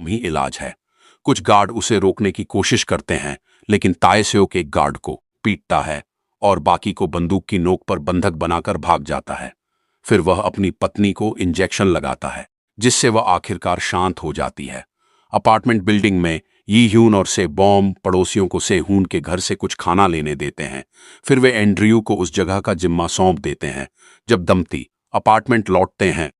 ही इलाज है। कुछ गार्ड उसे रोकने की कोशिश करते हैं, लेकिन तायसेओक एक गार्ड को पीटता है और बाकी को बंदूक की नोक पर बंधक बनाकर भाग जाता है। फिर वह अपनी पत्नी को इंजेक्शन लगाता है, जिससे वह आखिरकार शांत हो जाती है। अपार्टमेंट बिल्डिंग में यी ह्यून और से बॉम पड़ोसियों को से हून के घर से कुछ खाना लेने देते हैं। फिर वे एंड्रयू को उस जगह का जिम्मा सौंप देते हैं। जब दंपति अपार्टमेंट लौटते हैं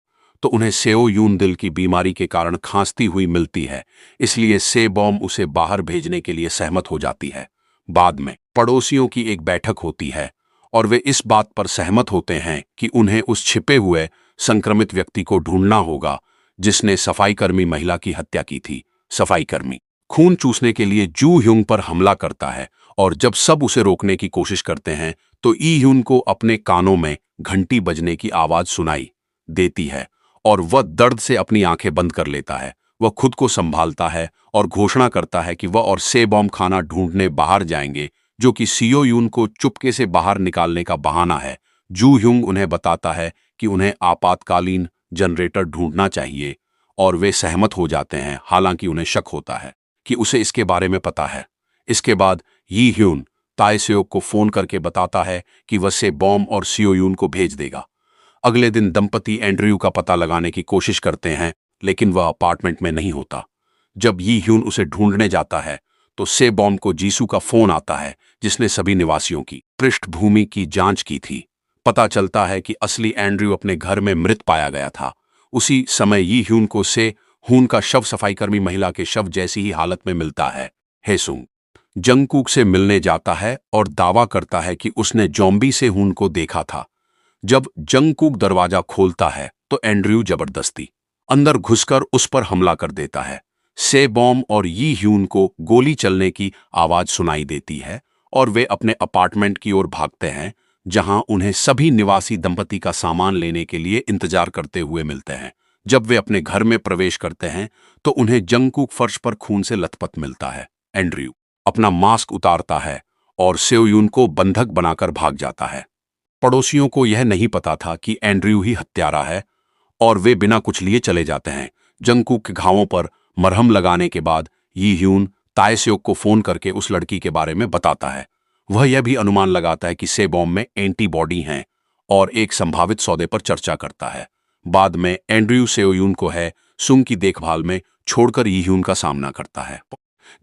तो उन्हें सेओ यून दिल की बीमारी के कारण खांसती हुई मिलती है, इसलिए से बॉम उसे बाहर भेजने के लिए सहमत हो जाती है। बाद में पड़ोसियों की एक बैठक होती है और वे इस बात पर सहमत होते हैं कि उन्हें उस छिपे हुए संक्रमित व्यक्ति को ढूंढना होगा जिसने सफाईकर्मी महिला की हत्या की थी। सफाईकर्मी खून चूसने के लिए जू ह्यूंग पर हमला करता है और जब सब उसे रोकने की कोशिश करते हैं तो ई ह्यून को अपने कानों में घंटी बजने की आवाज सुनाई देती है और वह दर्द से अपनी आंखें बंद कर लेता है। वह खुद को संभालता है और घोषणा करता है कि वह और से बॉम खाना ढूंढने बाहर जाएंगे, जो कि सियो यून को चुपके से बाहर निकालने का बहाना है। जू ह्यूंग उन्हें बताता है कि उन्हें आपातकालीन जनरेटर ढूंढना चाहिए और वे सहमत हो जाते हैं, हालांकि उन्हें शक होता है कि उसे इसके बारे में पता है। इसके बाद यी ह्यून तायसेओक को फोन करके बताता है कि वह से बॉम और सियो यून को भेज देगा। अगले दिन दंपति एंड्रयू का पता लगाने की कोशिश करते हैं, लेकिन वह अपार्टमेंट में नहीं होता। जब यी ह्यून उसे ढूंढने जाता है तो से बॉम को जीसू का फोन आता है, जिसने सभी निवासियों की पृष्ठभूमि की जांच की थी। पता चलता है कि असली एंड्रयू अपने घर में मृत पाया गया था। उसी समय यी ह्यून को से हून का शव सफाईकर्मी महिला के शव जैसी ही हालत में मिलता है। हेसुंग जंगकुक से मिलने जाता है और दावा करता है कि उसने जॉम्बी से हून को देखा था। जब जंगकुक दरवाजा खोलता है तो एंड्रयू जबरदस्ती अंदर घुसकर उस पर हमला कर देता है। से बॉम और यी ह्यून को गोली चलने की आवाज सुनाई देती है और वे अपने अपार्टमेंट की ओर भागते हैं, जहां उन्हें सभी निवासी दंपति का सामान लेने के लिए इंतजार करते हुए मिलते हैं। जब वे अपने घर में प्रवेश करते हैं तो उन्हें जंगकुक फर्श पर खून से लथपथ मिलता है। एंड्रयू अपना मास्क उतारता है और सेओयून को बंधक बनाकर भाग जाता है। पड़ोसियों को यह नहीं पता था कि एंड्रयू ही हत्यारा है और वे बिना कुछ लिए चले जाते हैं। जंगकुक के घावों पर मरहम लगाने के बाद यी ह्यून तायसेओक को फोन करके उस लड़की के बारे में बताता है। वह यह भी अनुमान लगाता है कि से बॉम में एंटीबॉडी हैं और एक संभावित सौदे पर चर्चा करता है। बाद में एंड्रयू सेओयून को है सुंग की देखभाल में छोड़कर यी ह्यून का सामना करता है,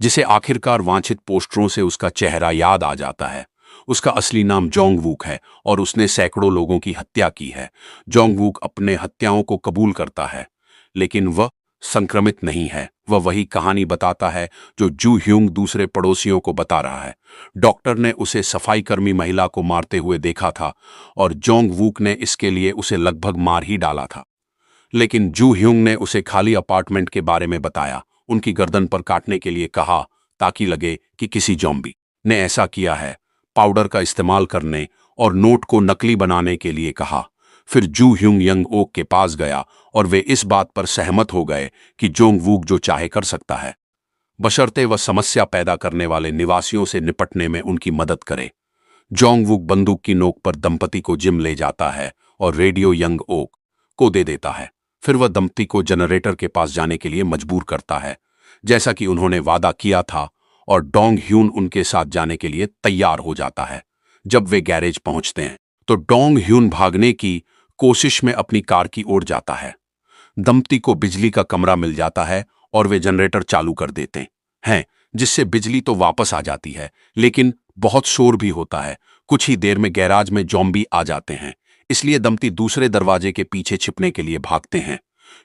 जिसे आखिरकार वांछित पोस्टरों से उसका चेहरा याद आ जाता है। उसका असली नाम जोंगवूक है और उसने सैकड़ों लोगों की हत्या की है। जोंगवूक अपने हत्याओं को कबूल करता है, लेकिन वह संक्रमित नहीं है। वह वही कहानी बताता है जो जू ह्यूंग दूसरे पड़ोसियों को बता रहा है। डॉक्टर ने उसे सफाईकर्मी महिला को मारते हुए देखा था और जोंगवूक ने इसके लिए उसे लगभग मार ही डाला था, लेकिन जू ह्यूंग ने उसे खाली अपार्टमेंट के बारे में बताया, उनकी गर्दन पर काटने के लिए कहा ताकि लगे कि किसी जॉम्बी ने ऐसा किया है। पाउडर का इस्तेमाल करने और नोट को नकली बनाने के लिए कहा। फिर जू ह्यूंग यंग ओक के पास गया और वे इस बात पर सहमत हो गए कि जोंगवूक जो चाहे कर सकता है, बशर्ते वह समस्या पैदा करने वाले निवासियों से निपटने में उनकी मदद करे। जोंगवूक बंदूक की नोक पर दंपति को जिम ले जाता है और रेडियो यंग ओक को दे देता है। फिर वह दंपति को जनरेटर के पास जाने के लिए मजबूर करता है, जैसा कि उन्होंने वादा किया था, और डोंग ह्यून उनके साथ जाने के लिए तैयार हो जाता है। जब वे गैरेज पहुंचते हैं तो डोंग ह्यून भागने की कोशिश में अपनी कार की ओर जाता है। दंपति को बिजली का कमरा मिल जाता है और वे जनरेटर चालू कर देते हैं, जिससे बिजली तो वापस आ जाती है, लेकिन बहुत शोर भी होता है। कुछ ही देर में गैराज में जॉम्बी आ जाते हैं, इसलिए दंपति दूसरे दरवाजे के पीछे छिपने के लिए भागते हैं,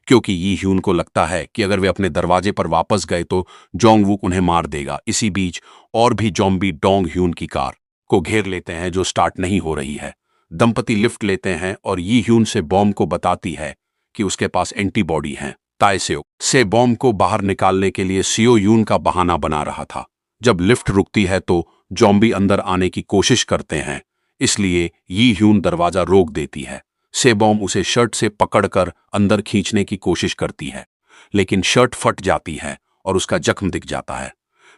क्योंकि यी ह्यून को लगता है कि अगर वे अपने दरवाजे पर वापस गए तो जोंगवूक उन्हें मार देगा। इसी बीच और भी जॉम्बी डोंग ह्यून की कार को घेर लेते हैं, जो स्टार्ट नहीं हो रही है। दंपति लिफ्ट लेते हैं और यी ह्यून से बॉम्ब को बताती है कि उसके पास एंटीबॉडी है। तायसेओक से बॉम्ब को बाहर निकालने के लिए सियो यून का बहाना बना रहा था। जब लिफ्ट रुकती है तो जॉम्बी अंदर आने की कोशिश करते हैं, इसलिए यी ह्यून दरवाजा रोक देती है। से बॉम्ब उसे शर्ट से पकड़कर अंदर खींचने की कोशिश करती है, लेकिन शर्ट फट जाती है और उसका जख्म दिख जाता है।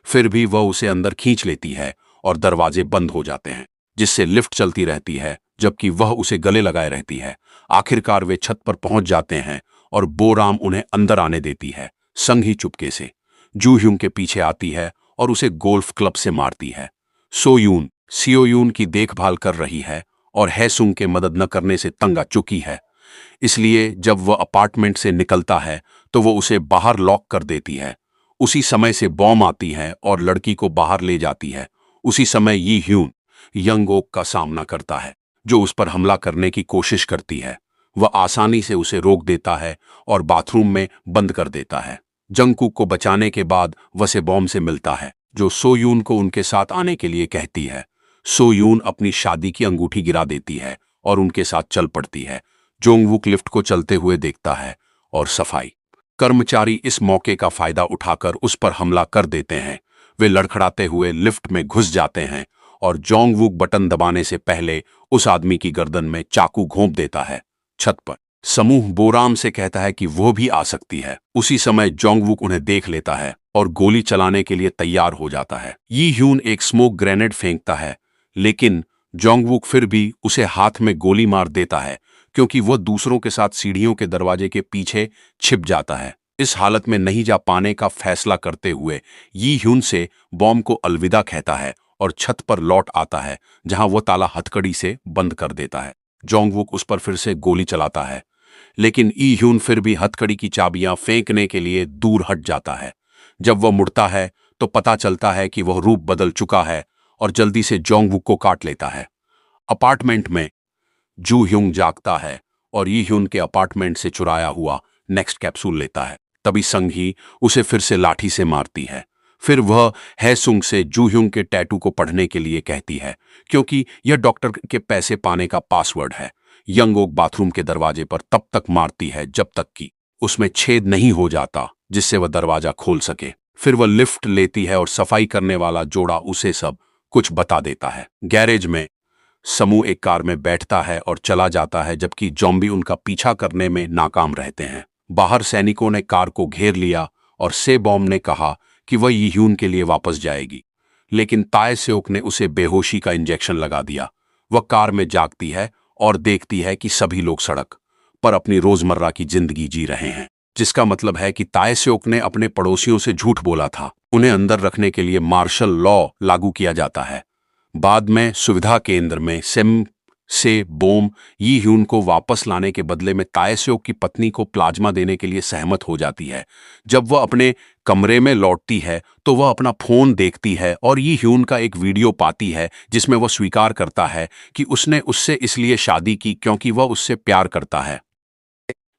फिर भी वह उसे अंदर खींच लेती है और दरवाजे बंद हो जाते हैं, जिससे लिफ्ट चलती रहती है जबकि वह उसे गले लगाए रहती है। आखिरकार वे छत पर पहुंच जाते हैं और बोराम उन्हें अंदर आने देती है। संग ही चुपके से जू ह्यूंग के पीछे आती है और उसे गोल्फ क्लब से मारती है। सो यून सियो यून की देखभाल कर रही है और हैसुंग के मदद न करने से तंग आ चुकी है। इसलिए जब वह अपार्टमेंट से निकलता है तो वो उसे बाहर लॉक कर देती है। उसी समय से बॉम्ब आती है और लड़की को बाहर ले जाती है। उसी समय यी ह्यून यंग ओक का सामना करता है, जो उस पर हमला करने की कोशिश करती है। वह आसानी से उसे रोक देता है और बाथरूम में बंद कर देता है। जंगकुक को बचाने के बाद वह से बॉम्ब से मिलता है, जो सोयून को उनके साथ आने के लिए कहती है। सोयून अपनी शादी की अंगूठी गिरा देती है और उनके साथ चल पड़ती है। जोंगवुक लिफ्ट को चलते हुए देखता है और सफाई कर्मचारी इस मौके का फायदा उठाकर उस पर हमला कर देते हैं। वे लड़खड़ाते हुए लिफ्ट में घुस जाते हैं और जोंगवुक बटन दबाने से पहले उस आदमी की गर्दन में चाकू घोंप देता है। छत पर समूह बोराम से कहता है कि वो भी आ सकती है। उसी समय जोंगवुक उन्हें देख लेता है और गोली चलाने के लिए तैयार हो जाता है। यी ह्यून एक स्मोक ग्रेनेड फेंकता है, लेकिन जोंगवुक फिर भी उसे हाथ में गोली मार देता है, क्योंकि वह दूसरों के साथ सीढ़ियों के दरवाजे के पीछे छिप जाता है। इस हालत में नहीं जा पाने का फैसला करते हुए यी ह्यून से बॉम्ब को अलविदा कहता है और छत पर लौट आता है, जहां वह ताला हथकड़ी से बंद कर देता है। जोंगवुक उस पर फिर से गोली चलाता है, लेकिन ई ह्यून फिर भी हथकड़ी की चाबियां फेंकने के लिए दूर हट जाता है। जब वह मुड़ता है तो पता चलता है कि वह रूप बदल चुका है और जल्दी से जोंगवुक को काट लेता है। अपार्टमेंट में जू ह्यूंग जागता है और यी ह्यून के अपार्टमेंट से चुराया हुआ नेक्स्ट कैप्सूल लेता है। तभी संग ही उसे फिर से लाठी से मारती है। फिर वह हैसुंग से जू ह्यूंग के टैटू को पढ़ने के लिए कहती है, क्योंकि यह डॉक्टर के पैसे पाने का पासवर्ड है। यंग ओक बाथरूम के दरवाजे पर तब तक मारती है जब तक कि उसमें छेद नहीं हो जाता जिससे वह दरवाजा खोल सके। फिर वह लिफ्ट लेती है और सफाई करने वाला जोड़ा उसे सब कुछ बता देता है। गैरेज में समूह एक कार में बैठता है और चला जाता है, जबकि जॉम्बी उनका पीछा करने में नाकाम रहते हैं। बाहर सैनिकों ने कार को घेर लिया और से बॉम्ब ने कहा कि वह यी ह्यून के लिए वापस जाएगी, लेकिन ताए सेओक ने उसे बेहोशी का इंजेक्शन लगा दिया। वह कार में जागती है और देखती है कि सभी लोग सड़क पर अपनी रोजमर्रा की जिंदगी जी रहे हैं, जिसका मतलब है कि ताए सेओक ने अपने पड़ोसियों से झूठ बोला था। उन्हें अंदर रखने के लिए मार्शल लॉ लागू किया जाता है। बाद में सुविधा केंद्र में सेम से बोम यी ह्यून को वापस लाने के बदले में ताए सेओक की पत्नी को प्लाज्मा देने के लिए सहमत हो जाती है। जब वह अपने कमरे में लौटती है तो वह अपना फोन देखती है और यी ह्यून का एक वीडियो पाती है, जिसमें वह स्वीकार करता है कि उसने उससे इसलिए शादी की क्योंकि वह उससे प्यार करता है,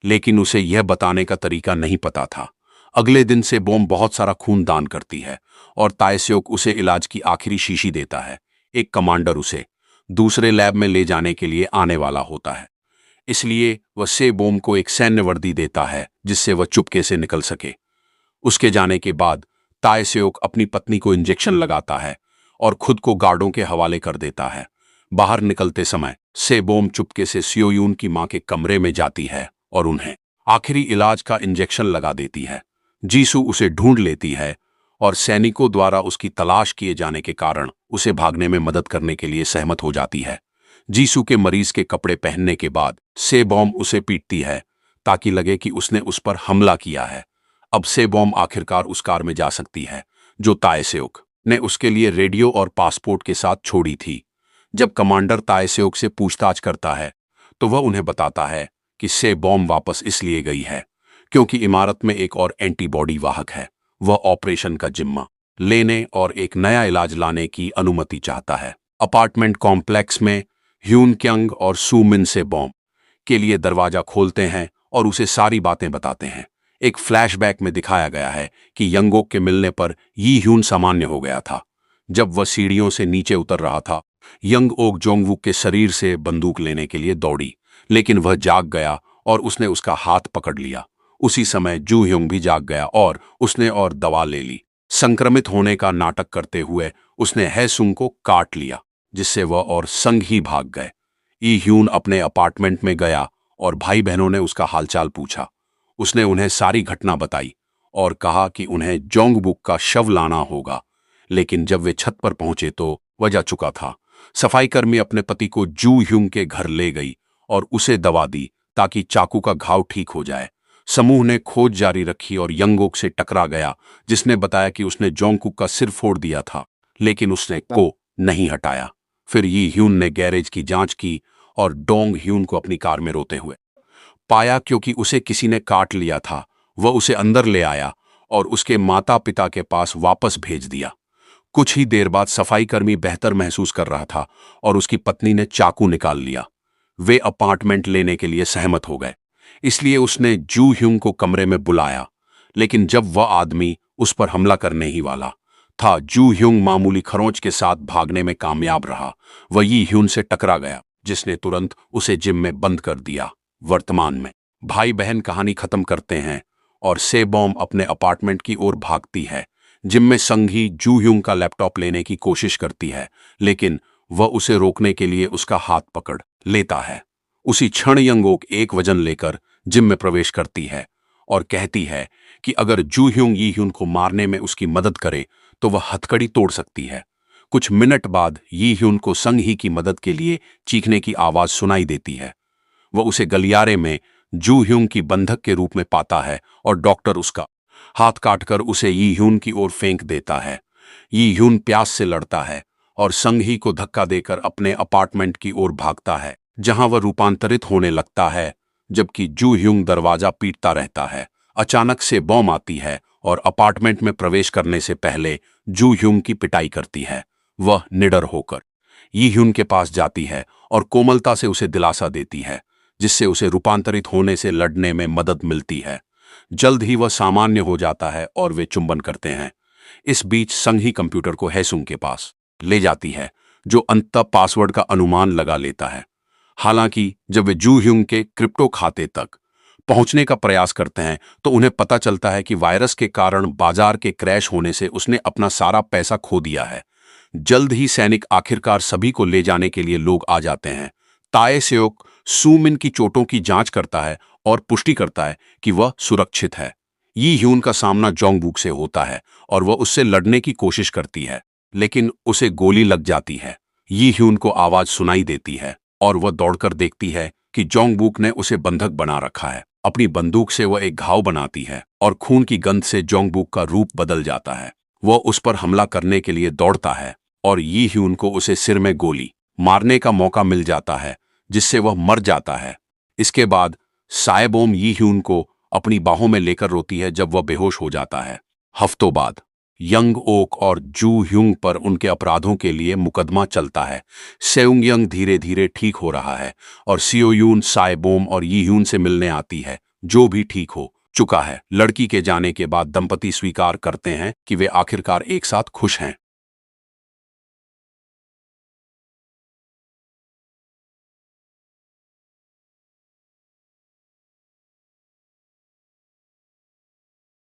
लेकिन उसे यह बताने का तरीका नहीं पता था। अगले दिन से बोम बहुत सारा खून दान करती है और ताए सेओक उसे इलाज की आखिरी शीशी देता है। एक कमांडर उसे दूसरे लैब में ले जाने के लिए आने वाला होता है, इसलिए वह से बोम को एक सैन्य वर्दी देता है जिससे वह चुपके से निकल सके। उसके जाने के बाद ताए सेओक अपनी पत्नी को इंजेक्शन लगाता है और खुद को गार्डों के हवाले कर देता है। बाहर निकलते समय से बोम चुपके से सियोयून की मां के कमरे में जाती है और उन्हें आखिरी इलाज का इंजेक्शन लगा देती है। जीसू उसे ढूंढ लेती है और सैनिकों द्वारा उसकी तलाश किए जाने के कारण उसे भागने में मदद करने के लिए सहमत हो जाती है। जीसू के मरीज के कपड़े पहनने के बाद से बॉम्ब उसे पीटती है ताकि लगे कि उसने उस पर हमला किया है। अब से बॉम्ब आखिरकार उस कार में जा सकती है जो ताए सेओक ने उसके लिए रेडियो और पासपोर्ट के साथ छोड़ी थी। जब कमांडर ताए सेओक से पूछताछ करता है तो वह उन्हें बताता है कि से बॉम्ब वापस इसलिए गई है क्योंकि इमारत में एक और एंटीबॉडी वाहक है। वह ऑपरेशन का जिम्मा लेने और एक नया इलाज लाने की अनुमति चाहता है। अपार्टमेंट कॉम्प्लेक्स में ह्यून क्यंग और सू मिन से बॉम्ब के लिए दरवाजा खोलते हैं और उसे सारी बातें बताते हैं। एक फ्लैशबैक में दिखाया गया है कि यंगोक के मिलने पर यी ह्यून सामान्य हो गया था। जब वह सीढ़ियों से नीचे उतर रहा था, यंग ओक जोंगवुक के शरीर से बंदूक लेने के लिए दौड़ी, लेकिन वह जाग गया और उसने उसका हाथ पकड़ लिया। उसी समय जू ह्यूंग भी जाग गया और उसने और दवा ले ली। संक्रमित होने का नाटक करते हुए उसने हैसुंग को काट लिया, जिससे वह और संग ही भाग गए। ई ह्यून अपने अपार्टमेंट में गया और भाई बहनों ने उसका हालचाल पूछा। उसने उन्हें सारी घटना बताई और कहा कि उन्हें जोंगबुक का शव लाना होगा, लेकिन जब वे छत पर पहुंचे तो वह जा चुका था। सफाईकर्मी अपने पति को जू ह्यूंग के घर ले गई और उसे दवा दी ताकि चाकू का घाव ठीक हो जाए। समूह ने खोज जारी रखी और यंगोक से टकरा गया, जिसने बताया कि उसने जोंगकुक का सिर फोड़ दिया था, लेकिन उसने को नहीं हटाया। फिर यी ह्यून ने गैरेज की जांच की और डोंग ह्यून को अपनी कार में रोते हुए पाया, क्योंकि उसे किसी ने काट लिया था। वह उसे अंदर ले आया और उसके माता पिता के पास वापस भेज दिया। कुछ ही देर बाद सफाई कर्मी बेहतर महसूस कर रहा था और उसकी पत्नी ने चाकू निकाल लिया। वे अपार्टमेंट लेने के लिए सहमत हो गए, इसलिए उसने जू ह्यूंग को कमरे में बुलाया। लेकिन जब वह आदमी उस पर हमला करने ही वाला था, जू ह्यूंग मामूली खरोंच के साथ भागने में कामयाब रहा। वह यी ह्यून से टकरा गया, जिसने तुरंत उसे जिम में बंद कर दिया। वर्तमान में भाई बहन कहानी खत्म करते हैं और सेबॉम अपने अपार्टमेंट की ओर भागती है। जिम में संगी जू ह्यूंग का लैपटॉप लेने की कोशिश करती है, लेकिन वह उसे रोकने के लिए उसका हाथ पकड़ लेता है। उसी क्षण यंगोक एक वजन लेकर जिम में प्रवेश करती है और कहती है कि अगर जू ह्यूंग यी ह्यून को मारने में उसकी मदद करे तो वह हथकड़ी तोड़ सकती है। कुछ मिनट बाद यी ह्यून को संग ही की मदद के लिए चीखने की आवाज सुनाई देती है। वह उसे गलियारे में जू ह्यूंग की बंधक के रूप में पाता है और डॉक्टर उसका हाथ काटकर उसे यी ह्यून की ओर फेंक देता है। यी ह्यून प्यास से लड़ता है और संगी को धक्का देकर अपने अपार्टमेंट की ओर भागता है, जहां वह रूपांतरित होने लगता है, जबकि जू ह्यूंग दरवाजा पीटता रहता है। अचानक से बॉम्ब आती है और अपार्टमेंट में प्रवेश करने से पहले जू ह्यूंग की पिटाई करती है। वह निडर होकर यी ह्यून के पास जाती है और कोमलता से उसे दिलासा देती है, जिससे उसे रूपांतरित होने से लड़ने में मदद मिलती है। जल्द ही वह सामान्य हो जाता है और वे चुंबन करते हैं। इस बीच संघी कंप्यूटर को हैसुंग के पास ले जाती है, जो अंततः पासवर्ड का अनुमान लगा लेता है। हालांकि जब वे जू ह्यूंग के क्रिप्टो खाते तक पहुंचने का प्रयास करते हैं तो उन्हें पता चलता है कि वायरस के कारण बाजार के क्रैश होने से उसने अपना सारा पैसा खो दिया है। जल्द ही सैनिक आखिरकार सभी को ले जाने के लिए लोग आ जाते हैं। ताए सेओक सूमिन की चोटों की जांच करता है और पुष्टि करता है कि वह सुरक्षित है। यी ह्यून का सामना जोंगबुक से होता है और वह उससे लड़ने की कोशिश करती है, लेकिन उसे गोली लग जाती है। यी ह्यून को आवाज सुनाई देती है और वह दौड़कर देखती है कि जोंगबुक ने उसे बंधक बना रखा है। अपनी बंदूक से वह एक घाव बनाती है और खून की गंध से जोंगबुक का रूप बदल जाता है। वह उस पर हमला करने के लिए दौड़ता है और यी ह्यून को उसे सिर में गोली मारने का मौका मिल जाता है, जिससे वह मर जाता है। इसके बाद साएबोम यी ह्यून को अपनी बाहों में लेकर रोती है जब वह बेहोश हो जाता है। हफ्तों बाद यंग ओक और जू ह्यूंग पर उनके अपराधों के लिए मुकदमा चलता है। सेउंग यंग धीरे धीरे ठीक हो रहा है और सियोयून साएबोम और यी ह्यून से मिलने आती है, जो भी ठीक हो चुका है। लड़की के जाने के बाद दंपति स्वीकार करते हैं कि वे आखिरकार एक साथ खुश हैं।